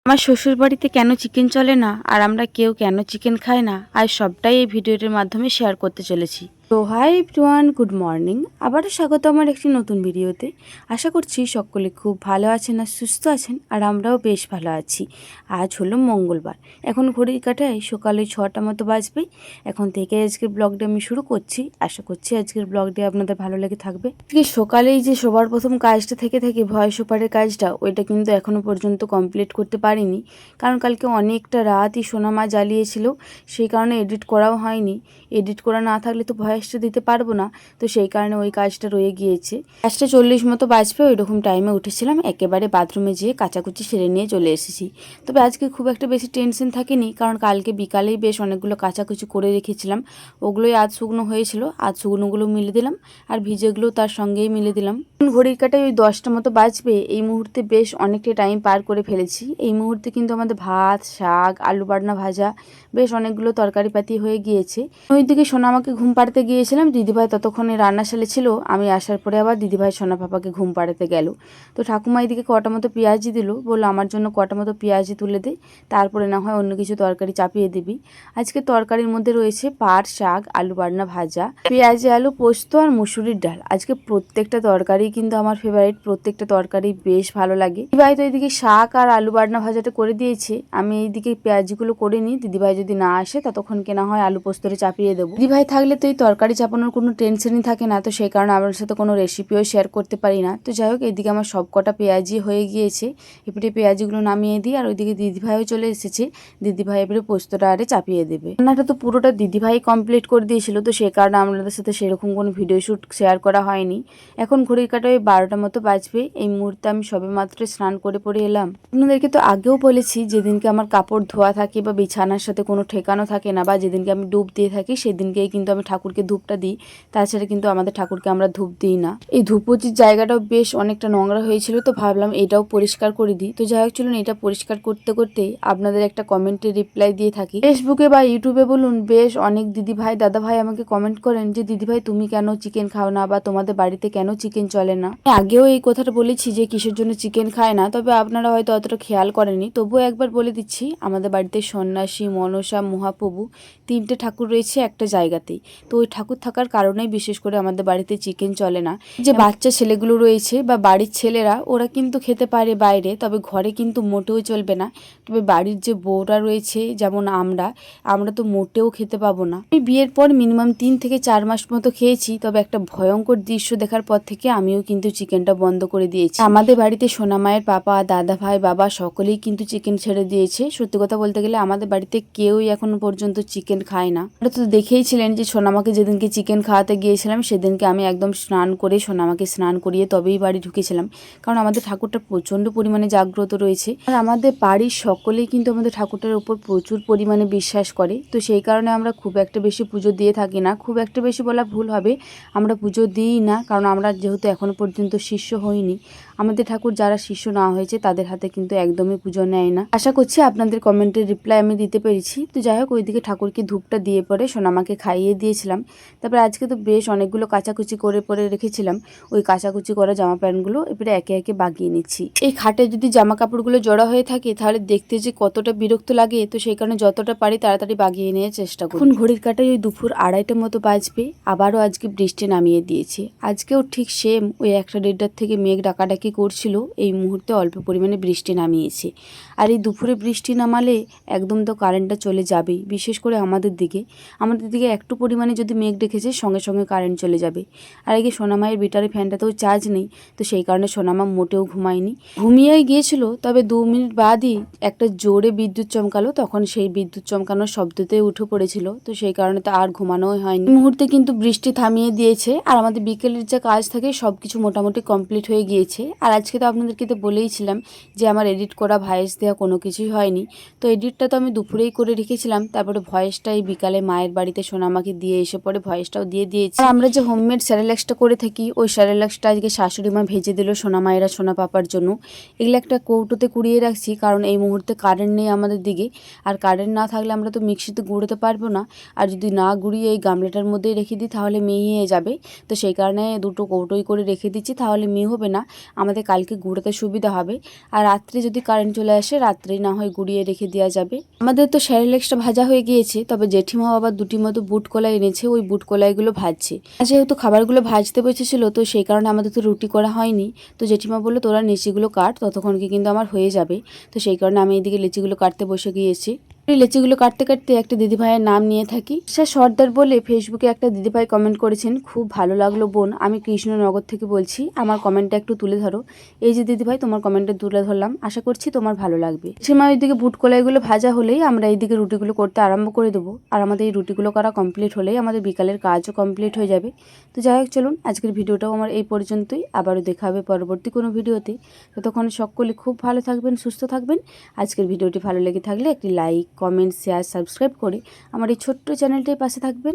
আমার শ্বশুরবাড়িতে কেন চিকেন চলে না আর আমরা কেউ কেন চিকেন খাই না, আর সবটাই এই ভিডিওটির মাধ্যমে শেয়ার করতে চলেছি। তো হাই এভরিওয়ান, গুড মর্নিং। আবারও স্বাগত আমার একটি নতুন ভিডিওতে। আশা করছি সকলে খুব ভালো আছেন আর সুস্থ আছেন, আর আমরাও বেশ ভালো আছি। আজ হলো মঙ্গলবার, এখন ঘড়ির কাঁটায় সকালে 6টা মতো বাজবে। এখন থেকে আজকের ব্লগটা আমি শুরু করছি। আশা করছি আজকের ব্লগটি আপনাদের ভালো লেগে থাকবে। আজকে সকালেই যে সবার প্রথম কাজটা থেকে ভয়েস ওভারের কাজটা, ওইটা কিন্তু এখনো পর্যন্ত কমপ্লিট করতে পারিনি, কারণ কালকে অনেকটা রাতই সোনামা জ্বালিয়েছিল, সেই কারণে এডিট করাও হয়নি। এডিট করা না থাকলে তো ভয়েসটা দিতে পারবো না, তো সেই কারণে ওই কাজটা রয়ে গিয়েছে। 5:40 মতো বাজবে, ওই রকম টাইমে উঠেছিলাম, একেবারে বাথরুমে যেয়ে কাচাকুচি সেরে নিয়ে চলে এসেছি। তবে আজকে খুব একটা বেশি টেনশন থাকেনি, কারণ কালকে বিকালেই বেশ অনেকগুলো কাচাকুচি করে রেখেছিলাম, ওগুলোই আজ শুকনো হয়েছিল। আজ শুকনোগুলো মিলে দিলাম আর ভিজেগুলো তার সঙ্গেই মিলে দিলাম। ঘড়ির কাটায় ওই 10টা মতো বাজবে। এই মুহূর্তে বেশ অনেকটা টাইম পার করে ফেলেছি। এই মুহূর্তে কিন্তু আমাদের ভাত, শাক, আলু বাটনা ভাজা, বেশ অনেকগুলো তরকারি পাতি হয়ে গিয়েছে। ওইদিকে সোনা আমাকে ঘুম পাড়াতে গিয়েছিলাম, দিদিভাই ততক্ষণে রান্নাশালে ছিল। আমি আসার পরে আবার দিদিভাই সোনা পাপাকে ঘুম পাড়াতে গেল। তো ঠাকুমা এদিকে কটা মতো পেঁয়াজি দিল, বললো আমার জন্য কটা মতো পেঁয়াজি তুলে দে, তারপরে না হয় অন্য কিছু তরকারি চাপিয়ে দিবি। আজকে তরকারির মধ্যে রয়েছে পাট শাক, আলু বাটনা ভাজা, পেঁয়াজি আলু পোস্ত আর মুসুরির ডাল। আজকে প্রত্যেকটা তরকারি কিন্তু আমার ফেভারিট, প্রত্যেকটা তরকারি বেশ ভালো লাগে। দিদিভাই তো এদিকে শাক আর আলু বাটনা ভাজাটা করে দিয়েছে, আমি এইদিকে পেঁয়াজিগুলো করে নিই। দিদিভাই যদি না আসে ততক্ষণ কেনা হয় আলু পোস্তরে চাপিয়ে দেবো। দিদিভাই থাকলে তো এই তরকারি চাপানোর কোনো টেনশনই থাকে না, তো সেই কারণে আমার সাথে কোনো রেসিপিও শেয়ার করতে পারি না। তো যাই হোক, এদিকে আমার সব কটা পেঁয়াজি হয়ে গিয়েছে, এবারে পেঁয়াজিগুলো নামিয়ে দিই। আর ওইদিকে দিদিভাইও চলে এসেছে, দিদিভাই এবারে পোস্তটা আরে চাপিয়ে দেবে। রান্নাটা তো পুরোটা দিদিভাই কমপ্লিট করে দিয়েছিল, তো সেই কারণে আমাদের সাথে সেরকম কোনো ভিডিও শ্যুট শেয়ার করা হয়নি। এখন ঘড়ির কাঁটায় 12টা মতো বাজবে। এই মুহূর্তে আমি সবে মাত্র স্নান করে পড়ে এলাম। আপনাদেরকে তো আগেও বলেছি, যেদিনকে আমার কাপড় ধোয়া থাকে বা বিছানার সাথে কোনো ঠেকানো থাকে না, বা যেদিনকে আমি ডুব দিয়ে থাকি, সেদিনকেই কিন্তু আমি ঠাকুরকে ধূপটা দিই। তাছাড়া কিন্তু আমাদের ঠাকুরকে আমরা ধূপ দিই না। এই ধূপচির জায়গাটাও বেশ অনেকটা নোংরা হয়েছিল, তো ভাবলাম এটাও পরিষ্কার করে দিই। তো যাই হোক, চলুন এটা পরিষ্কার করতে করতে আপনাদের একটা কমেন্টে রিপ্লাই দিয়ে থাকি। ফেসবুকে বা ইউটিউবে বলুন, বেশ অনেক দিদি ভাই দাদা ভাই আমাকে কমেন্ট করেন যে দিদি ভাই তুমি কেন চিকেন খাও না, বা তোমাদের বাড়িতে কেন চিকেন চলে না। আগেও এই কথাটা বলেছি যে কিসের জন্য চিকেন খায় না, তবে আপনারা হয়তো অতটা খেয়াল করেনি, তবুও একবার বলে দিচ্ছি। আমাদের বাড়িতে সন্ন্যাসী, মনসা, মহাপ্রভু 3টে ঠাকুর রয়েছে একটা জায়গাতেই, তো ওই ঠাকুর থাকার কারণেই বিশেষ করে আমাদের বাড়িতে চিকেন চলে না। যে বাচ্চা ছেলেগুলো রয়েছে বা বাড়ির ছেলেরা, ওরা কিন্তু খেতে পারে বাইরে, তবে ঘরে কিন্তু মোটেও চলবে না। তবে বাড়ির যে বউরা রয়েছে, যেমন আমরা তো মোটেও খেতে পাবো না। আমি বিয়ের পর মিনিমাম 3 থেকে 4 মাস মতো খেয়েছি, তবে একটা ভয়ঙ্কর দৃশ্য দেখার পর থেকে আমিও কিন্তু চিকেনটা বন্ধ করে দিয়েছি। আমাদের বাড়িতে সোনামায়ের পাপা, দাদা ভাই, বাবা সকলেই কিন্তু চিকেন ছেড়ে দিয়েছে। সত্যি কথা বলতে গেলে আমাদের বাড়িতে কেউই এখনো পর্যন্ত চিকেন খায় না। আপনারা তো দেখেইছিলেন যে সোনামাকে যেদিনকে চিকেন খাওয়াতে গিয়েছিলাম, সেদিনকে আমি একদম স্নান করে সোনামাকে স্নান করিয়ে তবেই বাড়ি ঢুকেছিলাম, কারণ আমাদের ঠাকুরটা প্রচন্ড পরিমাণে জাগ্রত রয়েছে। আর আমাদের বাড়ির সকলেই কিন্তু আমাদের ঠাকুরটার উপর প্রচুর পরিমাণে বিশ্বাস করে, তো সেই কারণে আমরা খুব একটা বেশি পুজো দিয়ে থাকি না। খুব একটা বেশি বলা ভুল হবে, আমরা পুজো দিই না, কারণ আমরা যেহেতু এখনো পর্যন্ত শিষ্য হইনি। আমাদের ঠাকুর যারা শিষ্য না হয়েছে তাদের হাতে কিন্তু একদমই পুজো নেয় না। আশা করছি আপনাদের কমেন্টের রিপ্লাই আমি দিতে পেরেছি। তো যাই হোক, ওইদিকে ঠাকুরকে ধূপটা দিয়ে পরে সোনামাকে খাইয়ে দিয়েছিলাম। তারপরে আজকে তো বেশ অনেকগুলো কাচাকুচি করে পরে রেখেছিলাম, ওই কাচাকুচি করা জামা প্যান্টগুলো এবারে একে একে বাগিয়ে নিচ্ছি। এই খাটে যদি জামা কাপড়গুলো জড়া হয়ে থাকে তাহলে দেখতে যে কতটা বিরক্ত লাগে, তো সেই কারণে যতটা পারি তাড়াতাড়ি বাগিয়ে নেওয়ার চেষ্টা করি। এখন ঘড়ির কাঁটায় ওই দুপুর 2:30টার মতো বাজবে। আবারও আজকে বৃষ্টি নামিয়ে দিয়েছে। আজকেও ঠিক সেম ওই 1:30টার থেকে মেঘ ডাকাডাকি করছিল, এই মুহূর্তে অল্প পরিমাণে বৃষ্টি নামিয়েছে। আর এই দুপুরে বৃষ্টি নামালে একদম তো কারেন্টটা চলে যাবেই, বিশেষ করে আমাদের দিকে একটু পরিমাণে যদি মেঘ ডেকেছে সঙ্গে সঙ্গে কারেন্ট চলে যাবে। আর এই সোনামায়ের বিটারে ফ্যানটাতেও চার্জ নেই, তো সেই কারণে সোনামা মোটেও ঘুমায়নি, ঘুমিয়েই গিয়েছিল। তবে 2 মিনিট বাদই একটা জোরে বিদ্যুৎ চমকালো, তখন সেই বিদ্যুৎ চমকানোর শব্দতেই উঠে পড়েছিল, তো সেই কারণে তো আর ঘুমানোই হয়নি। মুহূর্তে কিন্তু বৃষ্টি থামিয়ে দিয়েছে, আর আমাদের বিকেলের যে কাজ থাকে সবকিছু মোটামুটি কমপ্লিট হয়ে গিয়েছে। আর আজকে তো আপনাদেরকে তো বলেইছিলাম যে আমার এডিট করা ভয়েস দেওয়া কোনো কিছুই হয়নি, তো এডিটটা তো আমি দুপুরেই করে রেখেছিলাম। তারপরে ভয়েসটা এই বিকালে মায়ের বাড়িতে সোনামাকে দিয়ে এসে পরে ভয়েসটাও দিয়ে দিয়েছি। আর আমরা যে হোমমেড স্যারেলাক্সটা করে থাকি, ওই স্যারেলাক্সটা আজকে শাশুড়ি মা ভেজে দিল সোনামায়েরা সোনা পাপার জন্য। এগুলো একটা কৌটোতে কুড়িয়ে রাখছি, কারণ এই মুহূর্তে কারেন্ট নেই আমাদের দিকে, আর কারেন্ট না থাকলে আমরা তো মিক্সিতে গুঁড়োতে পারবো না, আর যদি না গুঁড়িয়ে এই গামলাটার মধ্যেই রেখে দিই তাহলে মিহিয়ে যাবে, তো সেই কারণে দুটো কৌটোই করে রেখে দিচ্ছি, তাহলে মিহি হবে না। আমাদের কালকে গুঁড়োতে সুবিধা হবে। আর রাত্রে যদি কারেন্ট চলে আসে রাত্রেই না হয় গুঁড়িয়ে রেখে দেওয়া যাবে। আমাদের তো সেরেলেক্সটা ভাজা হয়ে গিয়েছে, তবে জেঠিমাও আবার দুটি মতো বুট কলাই এনেছে, ওই বুট কলাইগুলো ভাজছে। যেহেতু খাবারগুলো ভাজতে বসেছিল তো সেই কারণে আমাদের তো রুটি করা হয়নি। তো জেঠিমা বললো তোরা লিচিগুলো কাট, ততক্ষণকে কিন্তু আমার হয়ে যাবে। তো সেই কারণে আমি এইদিকে লিচিগুলো কাটতে বসে গিয়েছি। লিচিগুলো কাটতে কাটতে একটা দিদিভাইয়ের নাম নিয়ে থাকি। সে সর্দার বলে ফেসবুকে একটা দিদিভাই কমেন্ট করেছেন, খুব ভালো লাগলো বোন, আমি কৃষ্ণনগর থেকে বলছি, আমার কমেন্টটা একটু তুলে ধরো। এই যে দিদিভাই তোমার কমেন্টটা তুলে ধরলাম, আশা করছি তোমার ভালো লাগবে। সীমা ওইদিকে বুট কলাইগুলো ভাজা হলেই আমরা এইদিকে রুটিগুলো করতে আরম্ভ করে দেবো। আর আমাদের এই রুটিগুলো করা কমপ্লিট হলেই আমাদের বিকালের কাজও কমপ্লিট হয়ে যাবে। তো যাই হোক চলুন, আজকের ভিডিওটাও আমার এই পর্যন্তই। আবারও দেখা হবে পরবর্তী কোনো ভিডিওতে। ততক্ষণ সকলে খুব ভালো থাকবেন, সুস্থ থাকবেন। আজকের ভিডিওটি ভালো লেগে থাকলে একটি লাইক, কমেন্ট, শেয়ার, সাবস্ক্রাইব করে আমার এই ছোট্ট চ্যানেলটির পাশে থাকবেন।